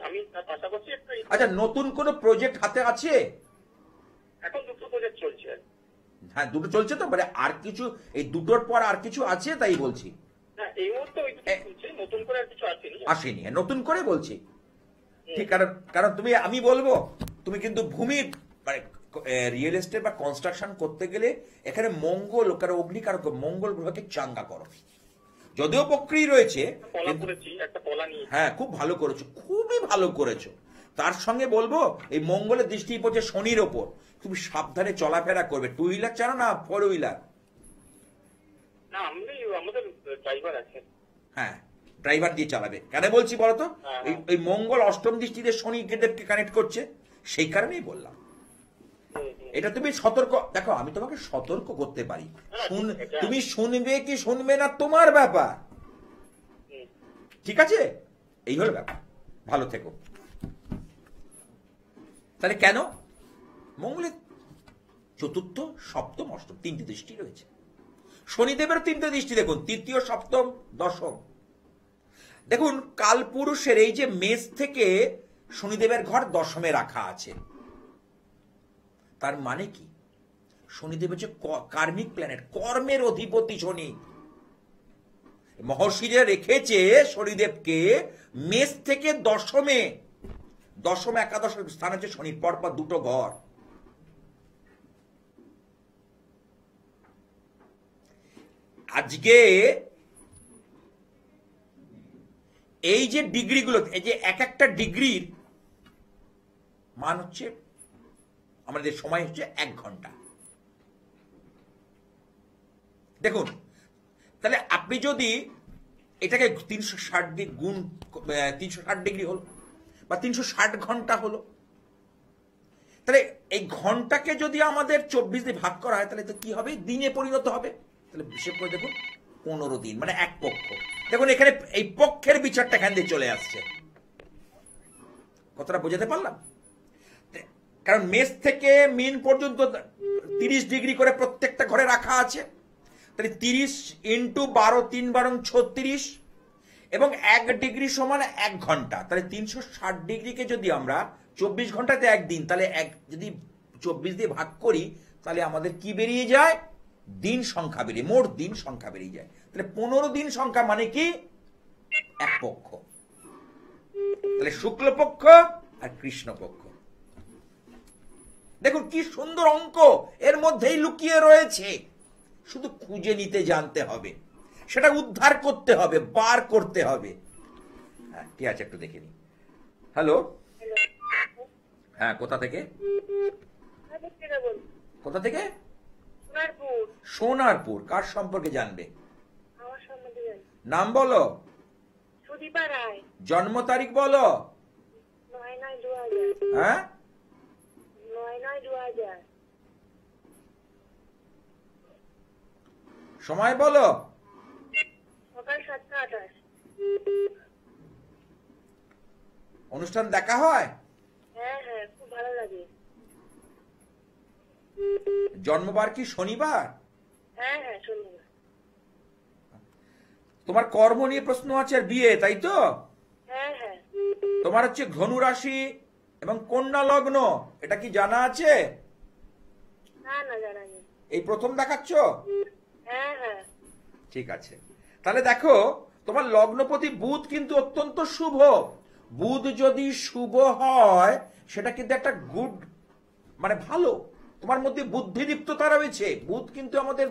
আমি তার পাশাপাশি একটা আচ্ছা, নতুন কোনো প্রজেক্ট হাতে আছে? এখন 2টো প্রজেক্ট চলছে। হ্যাঁ, দুটো চলছে তো, মানে আর কিছু এই দুটোর পর আর কিছু আছে তাই বলছি। হ্যাঁ, এই মুহূর্তে ওই দুটো চলছে, নতুন করে আর কিছু আসেনি, নতুন করে বলছি। ঠিক, কারণ তুমি, আমি বলবো তুমি কিন্তু ভূমি মানে রিয়েল এস্টেট বা কনস্ট্রাকশন করতে গেলে এখানে মঙ্গল, কারো অগ্নিকারক মঙ্গল গ্রহকে চাঙ্গা করো। যদিও প্রক্রিয়া রয়েছে, একটা পলা নিয়ে। হ্যাঁ, খুব ভালো করেছো, খুবই ভালো করেছো। তার সঙ্গে বলবো এই মঙ্গলের দৃষ্টি পড়ছে শনির ওপর, তুমি সাবধানে চলাফেরা করবে। 2 হুইলার চালানো না 4 হুইলার? না, আমাদের ড্রাইভার আছে। হ্যাঁ, ড্রাইভার দিয়ে চালাবে। কেন বলছি বলতো? এই মঙ্গল অষ্টম দৃষ্টিতে শনি দেবকে কানেক্ট করছে, সেই কারণেই বললাম। এটা তুমি সতর্ক, দেখো আমি তোমাকে সতর্ক করতে পারি, তুমি শুনবে কি শুনবে না তোমার ব্যাপার। ঠিক আছে, এই হলো ব্যাপার। ভালো থেকো। তাহলে কেন মঙ্গলের চতুর্থ, সপ্তম, অষ্টম 3টে দৃষ্টি রয়েছে। শনিদেবের 3টে দৃষ্টি দেখুন, তৃতীয়, সপ্তম, দশম। দেখুন কালপুরুষের এই যে মেষ থেকে শনিদেবের ঘর দশমে রাখা আছে, তার মানে কি? শনিদেব হচ্ছে কার্মিক প্ল্যানেট, কর্মের অধিপতি শনি। মহর্ষিরা রেখেছে শনিদেবকে মেষ থেকে দশমে, দশম একাদশ স্থান হচ্ছে শনির পরপর 2টো ঘর। আজকে এই যে ডিগ্রিগুলো, এই যে এক একটা ডিগ্রির মান হচ্ছে, আমাদের সময় হচ্ছে 1 ঘন্টা। দেখুন, তাহলে আপনি যদি এটাকে 360 ডিগ্রি গুণ, 360 ডিগ্রি হলো বা 360 ঘন্টা হলো, তাহলে এই ঘন্টাকে যদি আমাদের 24 দিয়ে ভাগ করা হয়, তাহলে তো কি হবে? দিনে পরিণত হবে। তাহলে হিসেব করে দেখুন, 15 দিন, মানে 1 পক্ষ। দেখুন এখানে এই পক্ষের বিচারটা এখান দিয়ে চলে আসছে। কতটা বোঝাতে পারলাম? কারণ মেষ থেকে মিন পর্যন্ত 30 ডিগ্রি করে প্রত্যেকটা ঘরে রাখা আছে। তাহলে 30 ইন্টু 12, 3 12 36, এবং 1 ডিগ্রি সমান 1 ঘন্টা। তাহলে 360 ডিগ্রিকে যদি আমরা 24 ঘন্টাতে 1 দিন, তাহলে যদি 24 দিয়ে ভাগ করি, তাহলে আমাদের কি বেরিয়ে যায়? দিন সংখ্যা বেরিয়ে, মোট দিন সংখ্যা বেরিয়ে যায়। তাহলে 15 দিন সংখ্যা মানে কি? 1 পক্ষ। তাহলে শুক্লপক্ষ আর কৃষ্ণপক্ষ। দেখুন কি সুন্দর অঙ্ক এর মধ্যেই লুকিয়ে রয়েছে, শুধু খুঁজে নিতে জানতে হবে, সেটা উদ্ধার করতে হবে, বার করতে হবে। হ্যাঁ, ঠিক আছে, একটু দেখে নি। হ্যালো, হ্যাঁ, কোথা থেকে? কোথা থেকে? সোনারপুর। কার সম্পর্কে জানবে? নাম বলো। সুদীপা রায়। জন্ম তারিখ বলো। 9/9/2000। হ্যাঁ, 9/9/2000। সময় বলো। সকাল 7:28। অনুষ্ঠান দেখা হয়? হ্যাঁ হ্যাঁ, খুব ভালো লাগে। জন্মবার কি শনিবার? হ্যাঁ হ্যাঁ, শনিবার। তোমার কর্ম নিয়ে প্রশ্ন আছে আর বিয়ে, তাই তো? হ্যাঁ হ্যাঁ। তোমার হচ্ছে ধনু রাশি এবং কন্যা লগ্ন, এটা কি জানা আছে? না না, জানা নেই। এই প্রথম দেখাচ্ছ? হ্যাঁ হ্যাঁ। ঠিক আছে, তাহলে দেখো তোমার লগ্নপতি বুধ কিন্তু অত্যন্ত শুভ। বুধ যদি শুভ হয়, সেটা কিন্তু একটা গুড, মানে ভালো। তোমার মধ্যে বুদ্ধিদীপ্ততা রয়েছে। বুধ কিন্তু আমাদের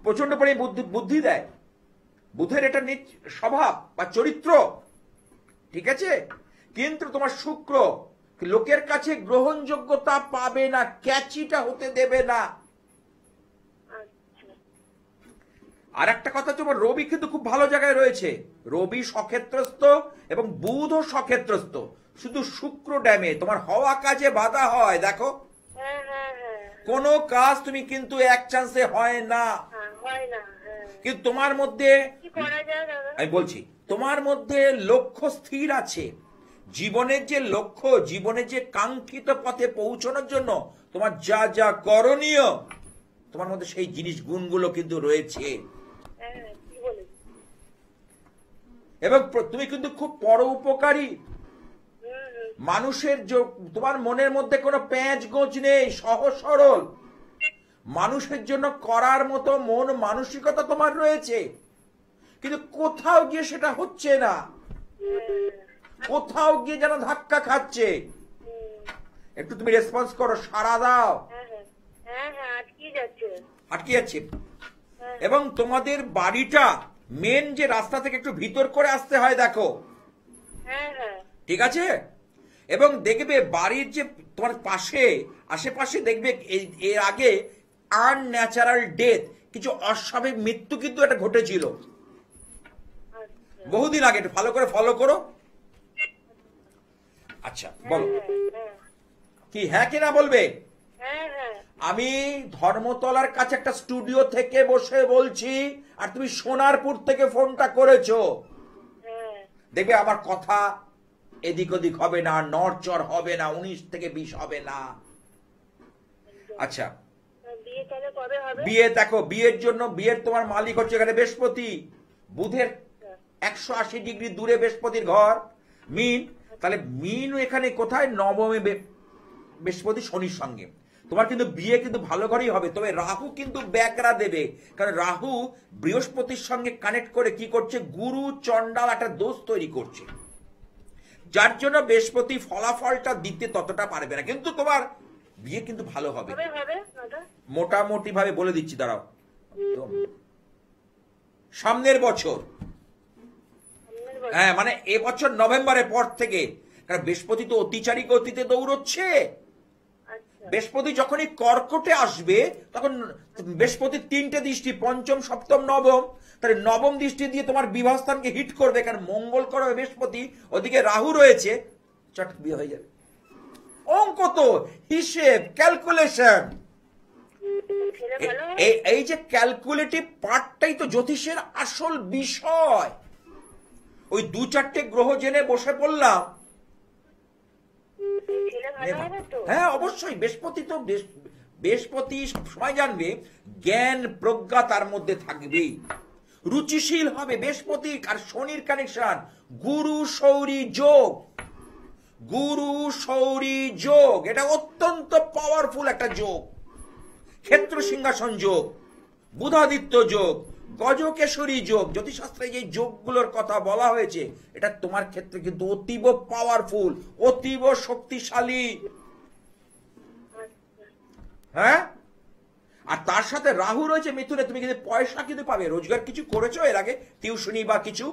প্রচন্ড পরিমাণে বুদ্ধি দেয়। বুধের এটা স্বভাব বা চরিত্র, ঠিক আছে? কিন্তু তোমার শুক্র লোকের কাছে গ্রহণযোগ্যতা পাবে না, ক্যাচিটা হতে দেবে না। আচ্ছা। আর একটা কথা, তোমার রবি কিন্তু খুব ভালো জায়গায় রয়েছে, রবি সক্ষেত্রস্থ এবং বুধও সক্ষেত্রস্থ, শুধু শুক্র ড্যামে তোমার হওয়া কাজে বাধা হয়। দেখো, হ্যাঁ হ্যাঁ হ্যাঁ কোনো কাজ তুমি কিন্তু এক চান্সে হয় না। হ্যাঁ, হয় না। হ্যাঁ, কিন্তু তোমার মধ্যে, কি করা যায় দাদা? আমি বলছি, তোমার মধ্যে লক্ষ্য স্থির আছে, জীবনের যে লক্ষ্য, জীবনের যে কাঙ্ক্ষিত পথে পৌঁছানোর জন্য তোমার যা যা করণীয়, তোমার মধ্যে সেই জিনিস গুণগুলো কিন্তু রয়েছে। হ্যাঁ, কি বলে? এবং তুমি কিন্তু খুব পরোপকারী মানুষের, তোমার মনের মধ্যে কোনো প্যাঁচ গোজ নেই, সহজ সরল, মানুষের জন্য করার মতো মন মানসিকতা তোমার রয়েছে। কিন্তু কোথাও গিয়ে সেটা হচ্ছে না, কোথাও গিয়ে যেন ধাক্কা খাচ্ছে। একটু তুমি রেসপন্স করো, সাড়া দাও। হ্যাঁ হ্যাঁ হ্যাঁ হ্যাঁ, আটকে যাচ্ছে। আটকে যাচ্ছে। এবং তোমাদের বাড়িটা মেন যে রাস্তা থেকে একটু ভিতর করে আসতে হয়, দেখো, হ্যাঁ হ্যাঁ ঠিক আছে? এবং দেখবে বাড়ির যে তোমার পাশে আশেপাশে দেখবে এর আগে আনন্যাচারাল ডেথ, কিছু অস্বাভাবিক মৃত্যু কিন্তু এটা ঘটেছিল আচ্ছা। বহুদিন আগে। একটু ভালো করে ফলো করো। আচ্ছা, বলো হ্যাঁ কি হ্যাঁ কি না বলবে? হ্যাঁ হ্যাঁ আমি ধর্মতলার কাছে একটা স্টুডিও থেকে বসে বলছি, আর তুমি সোনারপুর থেকে ফোনটা করেছো। হ্যাঁ, দেখবে আমার কথা এদিক ওদিক হবে না, নড়চড় হবে না, 19 থেকে 20 হবে না। আচ্ছা, বিয়ে তাহলে কবে হবে? বিয়ে দেখো, বিয়ের জন্য, বিয়ের তোমার মালিক হচ্ছে এখানে বৃহস্পতি, বুধের 180 ডিগ্রি দূরে বৃহস্পতির ঘর মিন। তাহলে মিন এখানে কোথায়? নবমে বৃহস্পতি শনির সঙ্গে। তোমার কিন্তু বিয়ে কিন্তু ভালো ঘরেই হবে, তবে রাহু কিন্তু ব্যাকরা দেবে, কারণ রাহু বৃহস্পতির সঙ্গে কানেক্ট করে কি করছে? গুরু চণ্ডাল একটা দোষ তৈরি করছে, যার জন্য বৃহস্পতি ফলাফলটা দিতে ততটা পারবে না। কিন্তু তোমার বিয়ে কিন্তু ভালো হবে, কবে হবে দাদা? মোটামুটি ভাবে বলে দিচ্ছি, দাঁড়াও, সামনের বছর। সামনের বছর? হ্যাঁ, মানে এবছর নভেম্বরের পর থেকে, কারণ বৃহস্পতি তো অতিচারী গতিতে দৌড়চ্ছে। আচ্ছা। বৃহস্পতি যখনই কর্কটে আসবে, তখন বৃহস্পতির 3টে দৃষ্টি, পঞ্চম সপ্তম নবম, তাহলে নবম দৃষ্টি দিয়ে তোমার বিবাহস্থানকে হিট করবে, কারণ মঙ্গল করবে বৃহস্পতি, ওদিকে রাহু রয়েছে, চট বিয়ে হয়ে যাবে। অঙ্ক তো, হিসেব, ক্যালকুলেশন, ছেলে ভালো হবে? এই যে ক্যালকুলেটিভ পার্টটাই তো জ্যোতিষের আসল বিষয়। ওই 2-4টে গ্রহ জেনে বসে পড়লাম। ছেলে ভালো হবে তো? হ্যাঁ, অবশ্যই। বৃহস্পতি তো, বৃহস্পতি সবসময় জানবে, জ্ঞান প্রজ্ঞা তার মধ্যে থাকবে, রুচিশীল হবে বৃহস্পতি। আর শনির কানেকশন গুরু শৌরী যোগ, গুরু শৌরী যোগ, এটা অত্যন্ত পাওয়ারফুল একটা যোগ। ক্ষেত্র সিংহাসন যোগ, বুধাদিত্য যোগ, গজকেশরী যোগ, জ্যোতিষশাস্ত্রে যে যোগগুলোর কথা বলা হয়েছে, এটা তোমার ক্ষেত্রে কিন্তু অতীব পাওয়ারফুল, অতীব শক্তিশালী। হ্যাঁ, আর তার সাথে রাহু রয়েছে মিথুনে, তুমি কিন্তু পয়সা কিন্তু পাবে। রোজগার কিছু করেছো এর আগে, টিউশনি বা কিছু?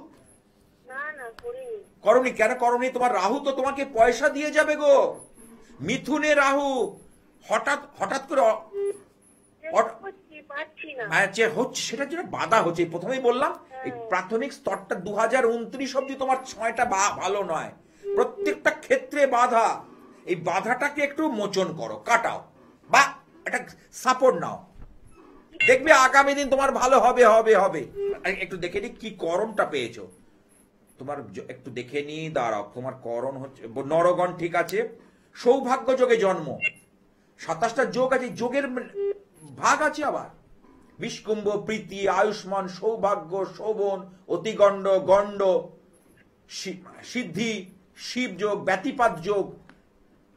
না না, করিনি। করনি? কেন করনি? তোমার রাহু তো তোমাকে পয়সা দিয়ে যাবে গো। মিথুনে রাহু হঠাৎ হঠাৎ করে পাচ্ছি না। যে হচ্ছে, সেটার জন্য বাধা হচ্ছে। প্রথমেই বললাম, এই প্রাথমিক স্তরটা 2029 অব্দি তোমার সময়টা ভালো নয়, প্রত্যেকটা ক্ষেত্রে বাধা। এই বাধাটাকে একটু মোচন করো, কাটাও, বা একটা সাপোর্ট নাও, দেখবে আগামী দিন তোমার ভালো হবে হবে হবে। একটু দেখে নি কি করণটা পেয়েছো তোমার, একটু দেখে নি, দাঁড়াও। তোমার করণ হচ্ছে নরগণ, ঠিক আছে। সৌভাগ্য যোগে জন্ম, 27টা যোগ আছে, যোগের ভাগ আছে আবার। বিষকুম্ভ, প্রীতি, আয়ুষ্মান, সৌভাগ্য, শোভন, অতিগণ্ড, গণ্ড, সিদ্ধি, শিব যোগ, ব্যতিপাত যোগ।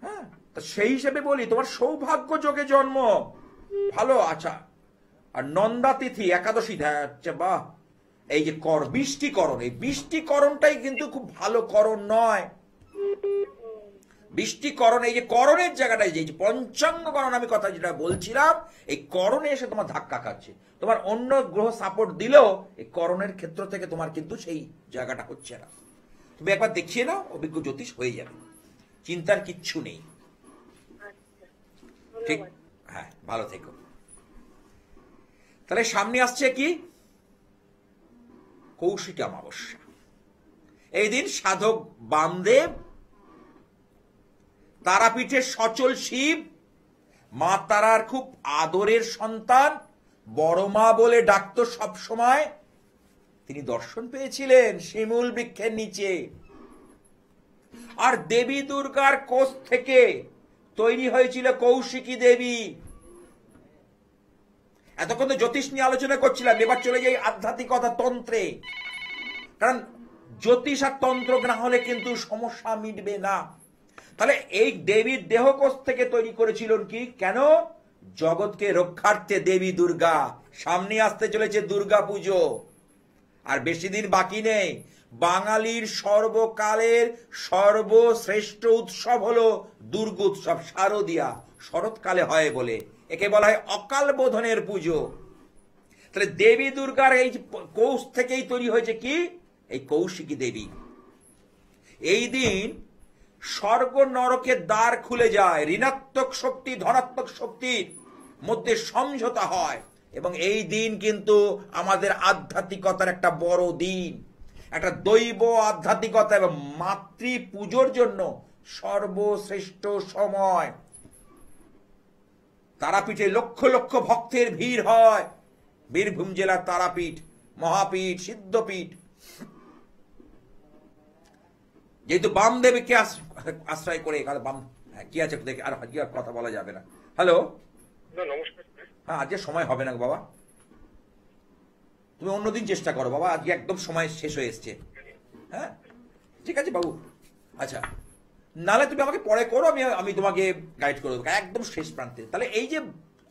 হ্যাঁ, সেই হিসেবে বলি তোমার সৌভাগ্য যোগে জন্ম ভালো। আচ্ছা, আর নন্দা তিথি, একাদশী, বাহ। এই যে বৃষ্টিকরণ, এই বৃষ্টিকরণটাই কিন্তু খুব ভালো করণ নয়। বৃষ্টিকরণ, এই যে করণের জায়গাটায়, যে পঞ্চাঙ্গকরণ আমি কথা যেটা বলছিলাম, এই করণে এসে তোমার ধাক্কা খাচ্ছে। তোমার অন্য গ্রহ সাপোর্ট দিলেও এই করণের ক্ষেত্র থেকে তোমার কিন্তু সেই জায়গাটা হচ্ছে না। তুমি একবার দেখিয়ে নাও, অভিজ্ঞ জ্যোতিষ হয়ে যাবে, চিন্তার কিচ্ছু নেই। আচ্ছা, ঠিক, ধন্যবাদ। হ্যাঁ, ভালো থেকো। তাহলে সামনে আসছে কি? কৌশিক অমাবস্যা। এই দিন সাধক বামদেব, তারাপীঠের সচল শিব, মা তারার খুব আদরের সন্তান, বড় মা বলে ডাকত সব সময়, তিনি দর্শন পেয়েছিলেন শিমুল বৃক্ষের নিচে। আর দেবী দুর্গার কোষ থেকে তৈরি হয়েছিল কৌশিকী দেবী। এতক্ষণ তো জ্যোতিষ নিয়ে আলোচনা করছিলাম, এবার চলে যাই আধ্যাত্মিকতা, তন্ত্রে। কারণ জ্যোতিষ আর তন্ত্র না হলে কিন্তু সমস্যা মিটবে না। তাহলে এই দেবীর দেহকোষ থেকে তৈরি করেছিলেন কি? কেন? জগৎকে রক্ষার্থে দেবী দুর্গা। সামনে আসতে চলেছে দুর্গা পুজো, আর বেশি দিন বাকি নেই। বাঙালির সর্বকালের সর্বশ্রেষ্ঠ উৎসব হলো দুর্গোৎসব, শারদীয়া, শরৎকালে হয় বলে একে বলা হয় অকাল বোধনের পুজো। তাহলে দেবী দুর্গার এই কোষ থেকেই তৈরি হয়েছে কি? এই কৌশিকী দেবী। এই দিন স্বর্গ নরকের দ্বার খুলে যায়, ঋণাত্মক শক্তি ধনাত্মক শক্তির মধ্যে সমঝোতা হয়, এবং এই দিন কিন্তু আমাদের আধ্যাত্মিকতার একটা বড় দিন, একটা দৈব আধ্যাত্মিকতা এবং মাতৃ পুজোর জন্য সর্বশ্রেষ্ঠ সময়। তারাপীঠে লক্ষ লক্ষ ভক্তের ভিড় হয়। বীরভূম জেলার তারাপীঠ মহাপীঠ, সিদ্ধপীঠ। যেহেতু বামদেবকে আশ্রয় করে, কি আছে দেখে আর কথা বলা যাবে না। হ্যালো, নমস্কার। হ্যাঁ, আজকে সময় হবে না বাবা, তুমি অন্যদিন চেষ্টা করো বাবা, আজকে একদম সময় শেষ হয়ে এসছে। হ্যাঁ, ঠিক আছে বাবু। আচ্ছা, নালে তুমি আমাকে পরে করো, আমি তোমাকে গাইড করে দেবো একদম শেষ প্রান্তে। তাহলে এই যে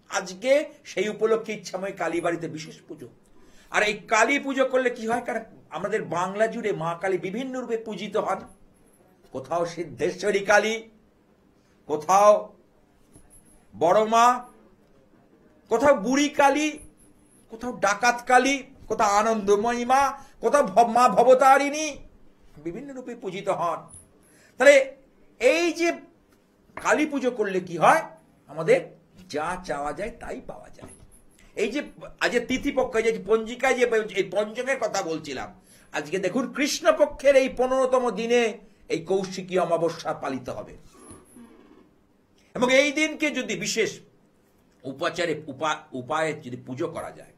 আজকে সেই উপলক্ষে ইচ্ছাময় কালীবাড়িতে বিশেষ পুজো। আর এই কালী পুজো করলে কি হয়? কারণ আমাদের বাংলা জুড়ে মা কালী বিভিন্ন রূপে পূজিত হন। কোথাও সিদ্ধেশ্বরী কালী, কোথাও বড় মা, কোথাও বুড়ি কালী, কোথাও ডাকাত কালী, কোথাও আনন্দময়ী মা, কোথাও মা ভবতারিণী, বিভিন্ন রূপে পূজিত হন। তাহলে এই যে কালী পুজো করলে কি হয়? আমাদের যা চাওয়া যায় তাই পাওয়া যায়। এই যে আজ তিথিপক্ষ, যে পঞ্জিকায় যে এই পঞ্চমের কথা বলছিলাম, আজকে দেখুন কৃষ্ণপক্ষের এই 15তম দিনে এই কৌশিকী অমাবস্যা পালিত হবে। এবং এই দিনকে যদি বিশেষ উপায়ে যদি পুজো করা যায়,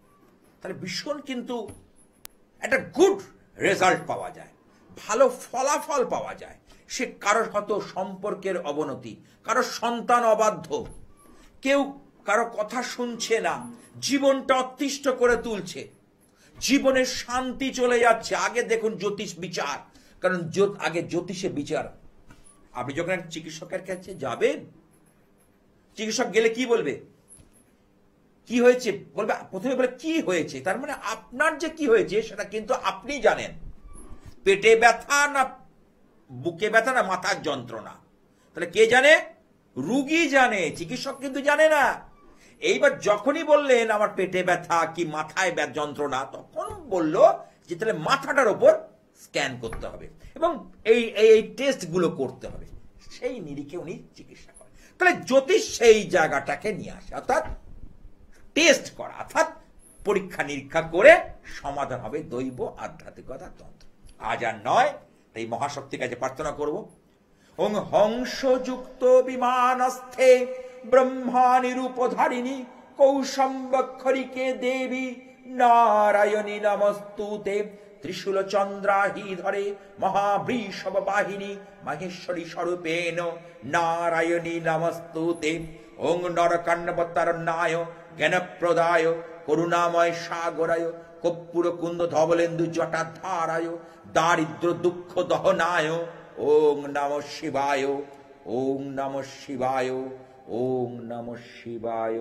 তাহলে ভীষণ কিন্তু একটা গুড রেজাল্ট পাওয়া যায়, ভালো ফলাফল পাওয়া যায়। সে কারোর হয়তো সম্পর্কের অবনতি, কারোর সন্তান অবাধ্য, কেউ কারো কথা শুনছে না, জীবনটা অতিষ্ঠ করে তুলছে, জীবনের শান্তি চলে যাচ্ছে। আগে দেখুন জ্যোতিষ বিচার, কারণ আগে জ্যোতিষে বিচার। আপনি যখন এক চিকিৎসকের কাছে যাবেন, চিকিৎসক গেলে কি বলবে? কি হয়েছে বলবে, প্রথমে বলে কি হয়েছে, তার মানে আপনার যে কি হয়েছে সেটা কিন্তু আপনি জানেন। পেটে ব্যথা না বুকে ব্যথা না মাথার যন্ত্রণা, তাহলে কে জানে? রুগী জানে, চিকিৎসক কিন্তু জানে না। এইবার যখনই বললেন আমার পেটে ব্যথা কি মাথায় যন্ত্রণা, তখন বলল যে তাহলে মাথাটার ওপর স্ক্যান করতে হবে এবং এই এই টেস্টগুলো করতে হবে। সেই নিরিখে উনি চিকিৎসা করেন। তাহলে জ্যোতিষ সেই জায়গাটাকে নিয়ে আসে, অর্থাৎ টেস্ট করা, অর্থাৎ পরীক্ষা নিরীক্ষা করে সমাধান হবে দৈব আধ্যাত্মিকতা তন্ত্র। আজ আর নয়, তাই মহাশক্তির কাছে প্রার্থনা করব। ওং হংসযুক্ত বিমানস্থে ব্রহ্মাণি রূপধারিণী কৌশম্বক্ষরিকে দেবী নারায়ণী নমস্তুতে। ত্রিশূল চন্দ্রাহি ধরে মহাবৃষভ বাহিনী মহেশ্বরী স্বরূপেণ নারায়ণী নমস্তুতে। ওং নরকান্নবতারণ্যায় জ্ঞানপ্রদায় করুণাময় সাগরায় কর্পূর কুন্দ ধবলেন্দু জটাধারায় দারিদ্র দুঃখ দহনায়। ওং নমঃ শিবায়, ওং নমঃ শিবায়, ওং নমঃ শিবায়।